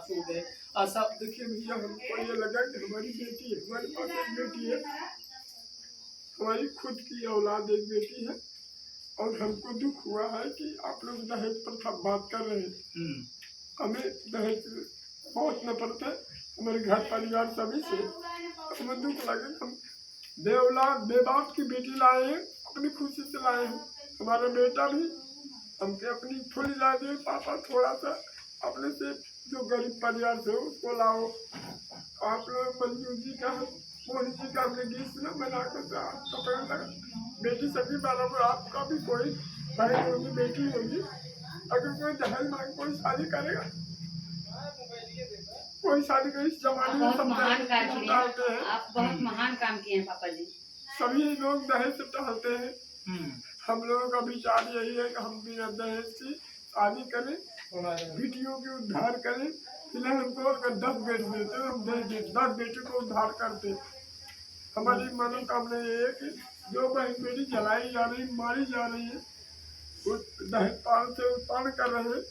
सो गए। साहब देखिए भैया, हमको ये लगा कि हमारी बेटी है, हमारे पास एक बेटी है, हमारी खुद की औलाद एक बेटी है, और हमको दुख हुआ है कि आप लोग दहेज प्रथा बात कर रहे हैं। हमें दहेज बहुत नफरत है हमारे घर परिवार सभी से। हमें दुख लगे, हम बेऔलाद बेबाप की बेटी लाए हैं, अपनी खुशी से लाए हैं। हमारा बेटा भी हमके अपनी थोड़ी ला दे, पापा थोड़ा सा अपने से जो गरीब परिवार से उसको लाओ। आप लोग मंजू जी का, मोहन जी का हमने गीत सुना, बना कर आपका पैर लगा। बेटी सभी बराबर, आपका भी कोई भाई होगी बेटी होगी, अगर कोई दहेज मांग कोई शादी करेगा, कोई शादी कर इस जमाने में सब टालते हैं। आप बहुत महान काम किए हैं पापा जी। सभी लोग दहेज से टालते हैं। हम लोगों का विचार यही है कि हम बिना दहेज की शादी करें, बेटियों के उद्धार करें। फिलहाल हमको अगर 10 बेटी देते हैं, हम 10 बेटी को उद्धार करते। हमारी मनोकामना ये है कि जो बहन बेटी जलाई जा रही, मारी जा रही है, उस दहेज पान से उत्पन्न कर रहे हैं,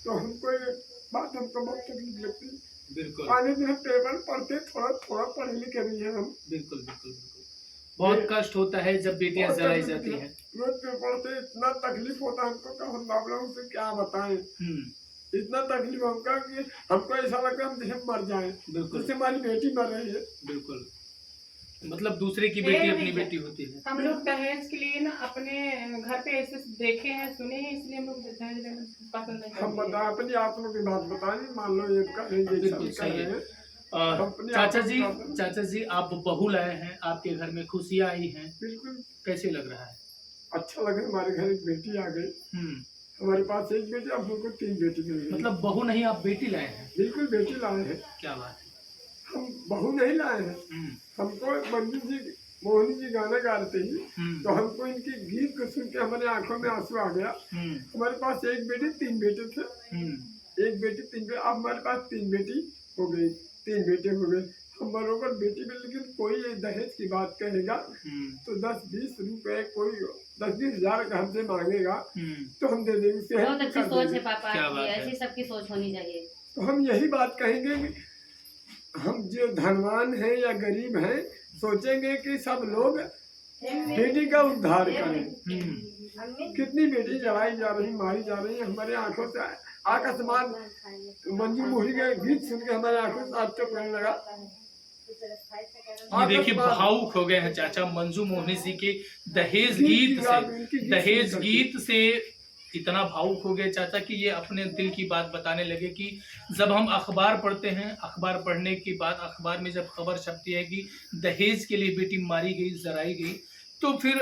तो हमको ये बात हमको बहुत तकलीफ लगती है। बिल्कुल। पानी में हम पेपर पढ़ते, थोड़ा थोड़ा पढ़े लिखे भी है हम। बिल्कुल बिल्कुल बिल्कुल। बहुत कष्ट होता है जब बेटियां जलाई जाती हैं। रोज पेपर पढ़ते इतना तकलीफ होता है हमको, कि हम आप लोगों से क्या बताएं। इतना तकलीफ हमका कि हमको ऐसा लगता है हम जैसे मर जाएं। बिल्कुल। जैसे हमारी बेटी मर रही है। बिल्कुल, मतलब दूसरे की बेटी अपनी बेटी होती है। हम लोग दहेज के लिए ना अपने घर पे ऐसे देखे हैं, सुने हैं, इसलिए हम लोग दहेज लेना पसंद नहीं हम करते। बता अपनी आत्मा की बात बताएं, मान लो ये बिल्कुल सही है। चाचा जी आप बहू लाए हैं, आपके घर में खुशियाँ आई हैं, बिल्कुल। कैसे लग रहा है? अच्छा लगे, हमारे घर एक बेटी आ गई। हमारे पास एक बेटी, अब हमको 3 बेटी मिल गई। मतलब बहू नहीं, आप बेटी लाए हैं? बिल्कुल बेटी लाए हैं। क्या बात है। हम बहू नहीं लाए हैं। हमको मंजू जी, मोहनी जी गाना गा रहे थे, तो हमको इनकी गीत को सुन के हमारे आंखों में आंसू आ गया। हमारे पास एक बेटी 3 बेटे थे, एक बेटी 3 बेटे, अब हमारे पास 3 बेटी हो गई, 3 बेटे हो गए। हम बरोबर बेटी में, लेकिन कोई ये दहेज की बात कहेगा तो 10-20 रुपए, कोई 10-20 हजार का हमसे मांगेगा तो हम दे देंगे। बहुत अच्छी सोच है पापा की, ऐसी सबकी सोच होनी चाहिए। तो हम यही बात कहेंगे कि हम जो धनवान हैं या गरीब हैं, सोचेंगे कि सब लोग बेटी का उद्धार करें। कितनी बेटी जलाई जा रही, मारी जा रही है, हमारे आंखों से आकाशमान। मंजू मोहरी का गीत सुन के हमारे आंखों से आंसू पड़ने लगा। ये देखिए भावुक हो गए हैं चाचा मंजू मोहनी जी के दहेज गीत से इतना भावुक हो गए चाचा कि ये अपने दिल की बात बताने लगे कि जब हम अखबार पढ़ते हैं, अखबार पढ़ने के बाद अखबार में जब खबर छपती है कि दहेज के लिए बेटी मारी गई, जलाई गई, तो फिर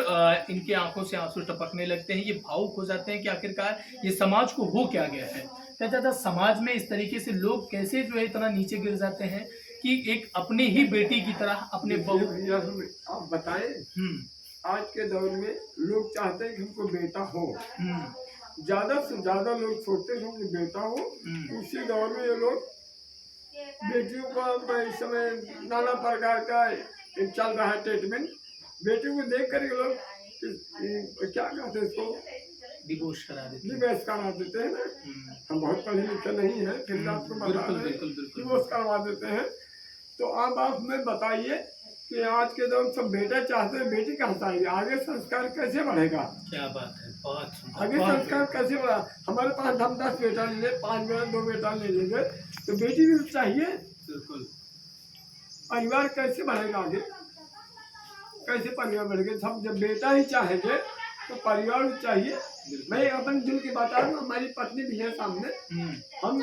इनके आंखों से आंसू टपकने लगते हैं। ये भावुक हो जाते हैं कि आखिरकार ये समाज को हो क्या गया है। क्या चाचा समाज में इस तरीके से लोग कैसे जो है इतना नीचे गिर जाते हैं कि एक अपने ही बेटी की तरह अपने बहू। आप बताएं, आज के दौर में लोग चाहते हैं कि हमको बेटा हो, ज्यादा से ज्यादा लोग सोचते हैं कि बेटा हो। उसी दौर में ये लोग बेटियों का इस समय नाना प्रकार का चल रहा है ट्रीटमेंट। बेटियों को देख कर ये लोग क्या कहते हैं, इसको डिवोर्स करा देते हैं ना। हम बहुत पढ़े लिखे नहीं है, फिर भी आपको बता रहे हैं, डिवोर्स करवा देते हैं। तो अब आप हमें बताइए कि आज के दौर सब बेटा चाहते हैं, बेटी कहाँ आएगी, आगे संस्कार कैसे बढ़ेगा? क्या बात है, बहुत आगे संस्कार कैसे बढ़ा? हमारे पास हम 10 बेटा ले ले, 5 बेटा 2 बेटा ले लेंगे, तो बेटी भी तो चाहिए। बिल्कुल। परिवार कैसे बढ़ेगा आगे, कैसे परिवार बढ़ेगा? सब जब बेटा ही चाहेंगे तो परिवार भी चाहिए। मैं अपन दिल की बात आ रहा हूँ, हमारी पत्नी भी है सामने, हम